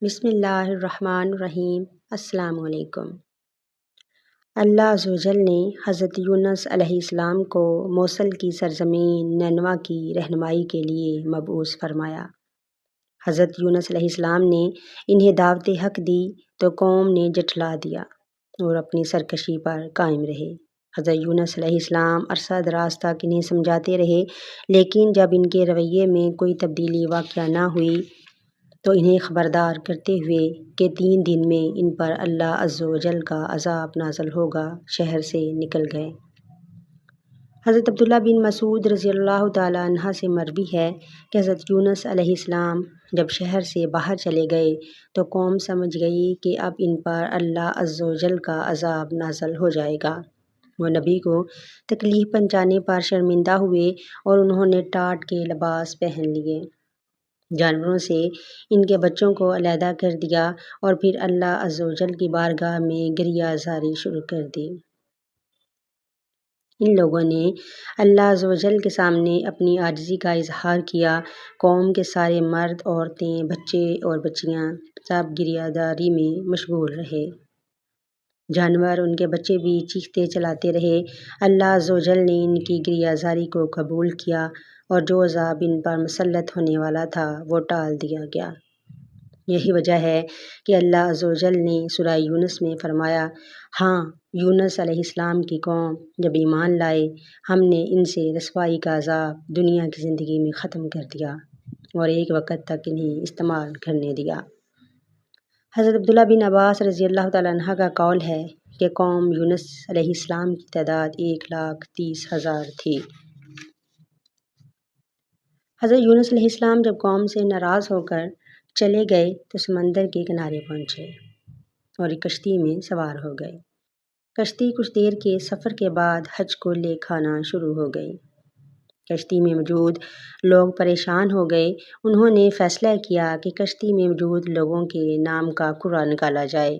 بسم اللہ الرحمن الرحیم۔ السلام علیکم۔ اللہ عز و جل نے حضرت یونس علیہ السلام کو موصل کی سرزمین نینوا کی رہنمائی کے لیے مبعوث فرمایا۔ حضرت یونس علیہ السلام نے انہیں دعوت حق دی تو قوم نے جھٹلا دیا اور اپنی سرکشی پر قائم رہے۔ حضرت یونس علیہ السلام عرصہ دراز تک انہیں سمجھاتے رہے، لیکن جب ان کے رویے میں کوئی تبدیلی واقع نہ ہوئی تو انہیں خبردار کرتے ہوئے کہ 3 دن میں ان پر اللہ عز و جل کا عذاب نازل ہوگا، شہر سے نکل گئے۔ حضرت عبداللہ بن مسعود رضی اللہ تعالیٰ عنہ سے مروی ہے کہ حضرت یونس علیہ السلام جب شہر سے باہر چلے گئے تو قوم سمجھ گئی کہ اب ان پر اللہ عز و جل کا عذاب نازل ہو جائے گا۔ وہ نبی کو تکلیف پہنچانے پر شرمندہ ہوئے اور انہوں نے ٹاٹ کے لباس پہن لیے، جانوروں سے ان کے بچوں کو علیحدہ کر دیا اور پھر اللہ عز و جل کی بارگاہ میں گریہ زاری شروع کر دی۔ ان لوگوں نے اللہ عز و جل کے سامنے اپنی عاجزی کا اظہار کیا۔ قوم کے سارے مرد، عورتیں، بچے اور بچیاں سب گریہ زاری میں مشغول رہے۔ جانور، ان کے بچے بھی چیختے چلاتے رہے۔ اللہ عز و جل نے ان کی گریہ زاری کو قبول کیا اور جو عذاب ان پر مسلط ہونے والا تھا وہ ٹال دیا گیا۔ یہی وجہ ہے کہ اللہ عز و جل نے سورہ یونس میں فرمایا، ہاں یونس علیہ السلام کی قوم جب ایمان لائے ہم نے ان سے رسوائی کا عذاب دنیا کی زندگی میں ختم کر دیا اور ایک وقت تک انہیں استعمال کرنے دیا۔ حضرت عبداللہ بن عباس رضی اللہ تعالیٰ عنہ کا قول ہے کہ قوم یونس علیہ السلام کی تعداد 1,30,000 تھی۔ حضرت یونس علیہ السلام جب قوم سے ناراض ہو کر چلے گئے تو سمندر کے کنارے پہنچے اور ایک کشتی میں سوار ہو گئے۔ کشتی کچھ دیر کے سفر کے بعد حج کو لے کھانا شروع ہو گئی۔ کشتی میں موجود لوگ پریشان ہو گئے۔ انہوں نے فیصلہ کیا کہ کشتی میں موجود لوگوں کے نام کا قرعہ نکالا جائے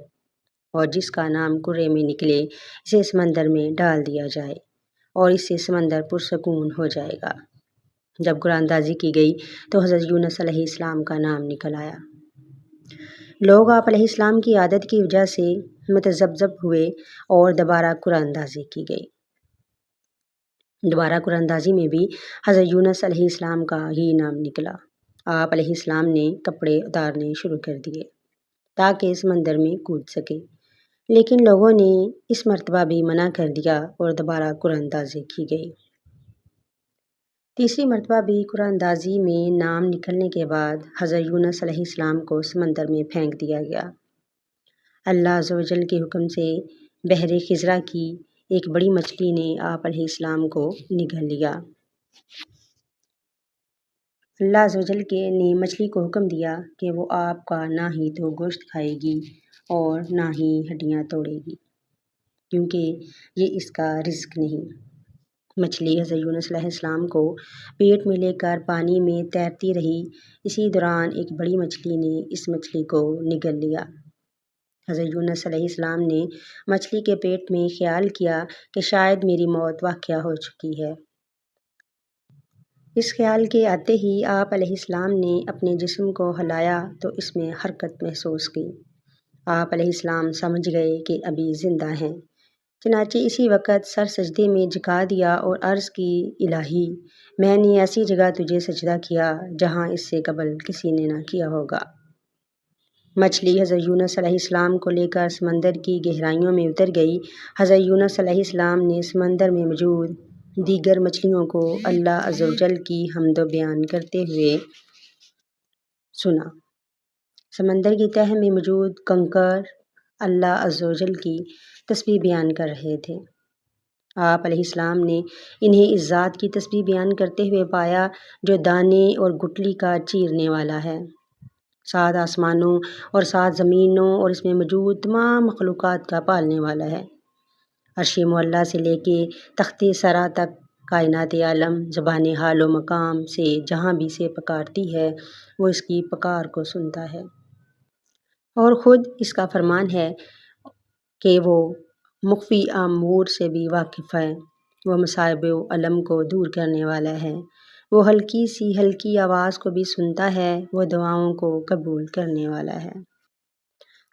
اور جس کا نام قرعے میں نکلے اسے سمندر میں ڈال دیا جائے اور اس سے سمندر پرسکون ہو جائے گا۔ جب قرعہ اندازی کی گئی تو حضرت یونس علیہ السلام کا نام نکل آیا۔ لوگ آپ علیہ السلام کی عادت کی وجہ سے متذبذب ہوئے اور دوبارہ قرعہ اندازی کی گئی۔ دوبارہ قرعہ اندازی میں بھی حضرت یونس علیہ السلام کا ہی نام نکلا۔ آپ علیہ السلام نے کپڑے اتارنے شروع کر دیے تاکہ سمندر میں کود سکے، لیکن لوگوں نے اس مرتبہ بھی منع کر دیا اور دوبارہ قرعہ اندازی کی گئی۔ تیسری مرتبہ بھی قرعہ اندازی میں نام نکلنے کے بعد حضرت یونس علیہ السلام کو سمندر میں پھینک دیا گیا۔ اللہ عز و جل کے حکم سے بحر خضرا کی ایک بڑی مچھلی نے آپ علیہ السلام کو نگل لیا۔ اللہ عز و جل نے مچھلی کو حکم دیا کہ وہ آپ کا نہ ہی تو گوشت کھائے گی اور نہ ہی ہڈیاں توڑے گی، کیونکہ یہ اس کا رزق نہیں۔ مچھلی حضرت یونس علیہ السلام کو پیٹ میں لے کر پانی میں تیرتی رہی۔ اسی دوران ایک بڑی مچھلی نے اس مچھلی کو نگل لیا۔ حضرت یونس علیہ السلام نے مچھلی کے پیٹ میں خیال کیا کہ شاید میری موت واقع ہو چکی ہے۔ اس خیال کے آتے ہی آپ علیہ السلام نے اپنے جسم کو ہلایا تو اس میں حرکت محسوس کی۔ آپ علیہ السلام سمجھ گئے کہ ابھی زندہ ہیں، چنانچہ اسی وقت سر سجدے میں جھکا دیا اور عرض کی، الہی میں نے ایسی جگہ تجھے سجدہ کیا جہاں اس سے قبل کسی نے نہ کیا ہوگا۔ مچھلی حضرت یونس علیہ السلام کو لے کر سمندر کی گہرائیوں میں اتر گئی۔ حضرت یونس علیہ السلام نے سمندر میں موجود دیگر مچھلیوں کو اللہ عز و جل کی حمد و بیان کرتے ہوئے سنا۔ سمندر کی تہہ میں موجود کنکر اللہ عز و جل کی تسبیح بیان کر رہے تھے۔ آپ علیہ السلام نے انہیں اس ذات کی تسبیح بیان کرتے ہوئے پایا جو دانے اور گٹلی کا چیرنے والا ہے، 7 آسمانوں اور 7 زمینوں اور اس میں موجود تمام مخلوقات کا پالنے والا ہے۔ عرش معلیٰ سے لے کے تخت ثری تک کائنات عالم زبان حال و مقام سے جہاں بھی سے پکارتی ہے وہ اس کی پکار کو سنتا ہے اور خود اس کا فرمان ہے کہ وہ مخفی امور سے بھی واقف ہے۔ وہ مصائب و الم کو دور کرنے والا ہے۔ وہ ہلکی آواز کو بھی سنتا ہے، وہ دعاؤں کو قبول کرنے والا ہے۔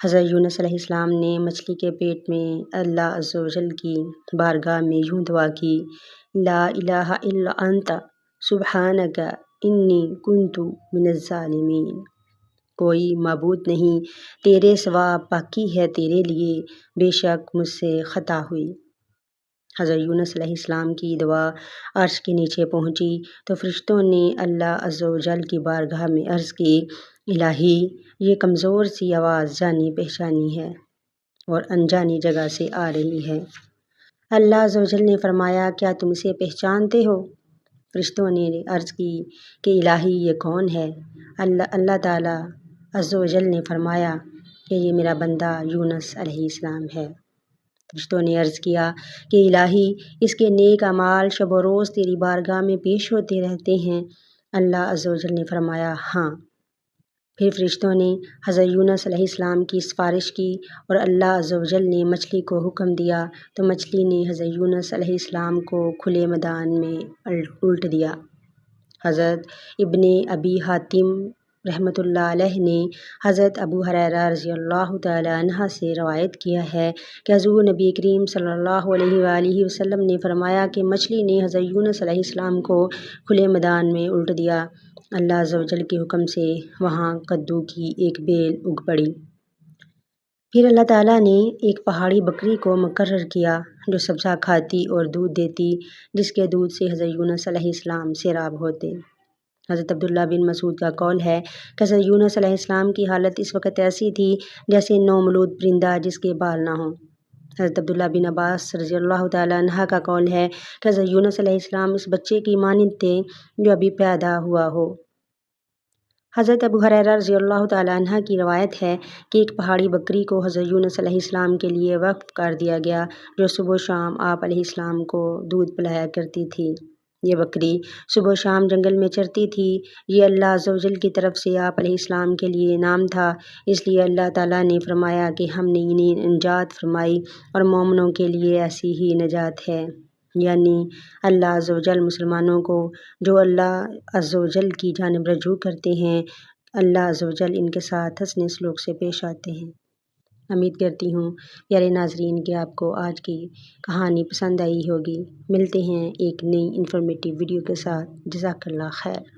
حضرت یونس علیہ السلام نے مچھلی کے پیٹ میں اللہ عز و جل کی بارگاہ میں یوں دعا کی، لا الہ الا انت سبحانک انی کنت من الظالمین۔ کوئی معبود نہیں تیرے سوا، پاکی ہے تیرے لیے، بے شک مجھ سے خطا ہوئی۔ حضرت یونس علیہ السلام کی دعا عرش کے نیچے پہنچی تو فرشتوں نے اللہ عز و جل کی بارگاہ میں عرض کی، الہی، یہ کمزور سی آواز جانی پہچانی ہے اور انجانی جگہ سے آ رہی ہے۔ اللہ عز و جل نے فرمایا، کیا تم اسے پہچانتے ہو؟ فرشتوں نے عرض کی کہ الہی یہ کون ہے؟ اللہ تعالیٰ عز و جل نے فرمایا کہ یہ میرا بندہ یونس علیہ السلام ہے۔ فرشتوں نے عرض کیا کہ الہی، اس کے نیک اعمال شب و روز تیری بارگاہ میں پیش ہوتے رہتے ہیں۔ اللہ عز و جل نے فرمایا، ہاں۔ پھر فرشتوں نے حضرت یونس علیہ السلام کی سفارش کی اور اللہ عز و جل نے مچھلی کو حکم دیا تو مچھلی نے حضرت یونس علیہ السلام کو کھلے میدان میں الٹ دیا۔ حضرت ابن ابی حاتم رحمۃ اللہ علیہ نے حضرت ابو ہریرہ رضی اللہ تعالی عنہ سے روایت کیا ہے کہ حضور نبی کریم صلی اللہ علیہ وآلہ وسلم نے فرمایا کہ مچھلی نے حضرت یونس علیہ السلام کو کھلے میدان میں الٹ دیا۔ اللہ عز و جل کے حکم سے وہاں کدو کی ایک بیل اگ پڑی۔ پھر اللہ تعالیٰ نے ایک پہاڑی بکری کو مقرر کیا جو سبزہ کھاتی اور دودھ دیتی، جس کے دودھ سے حضرت یونس علیہ السلام سیراب ہوتے۔ حضرت عبداللہ بن مسعود کا قول ہے کہ حضرت یونس علیہ السلام کی حالت اس وقت ایسی تھی جیسے نومولود پرندہ جس کے بال نہ ہوں۔ حضرت عبداللہ بن عباس رضی اللہ تعالیٰ عنہ کا قول ہے کہ حضرت یونس علیہ السلام اس بچے کی مانند تھے جو ابھی پیدا ہوا ہو۔ حضرت ابو ہریرہ رضی اللہ تعالیٰ عنہ کی روایت ہے کہ ایک پہاڑی بکری کو حضرت یونس علیہ السلام کے لیے وقف کر دیا گیا جو صبح و شام آپ علیہ السلام کو دودھ پلایا کرتی تھی۔ یہ بکری صبح و شام جنگل میں چرتی تھی۔ یہ اللہ عز و جل کی طرف سے آپ علیہ السلام کے لیے انعام تھا، اس لیے اللہ تعالیٰ نے فرمایا کہ ہم نے انہیں نجات فرمائی اور مومنوں کے لیے ایسی ہی نجات ہے، یعنی اللہ عز و جل مسلمانوں کو جو اللہ عز و جل کی جانب رجوع کرتے ہیں، اللہ عز و جل ان کے ساتھ حسن سلوک سے پیش آتے ہیں۔ امید کرتی ہوں پیارے ناظرین کہ آپ کو آج کی کہانی پسند آئی ہوگی۔ ملتے ہیں ایک نئی انفارمیٹیو ویڈیو کے ساتھ۔ جزاک اللہ خیر۔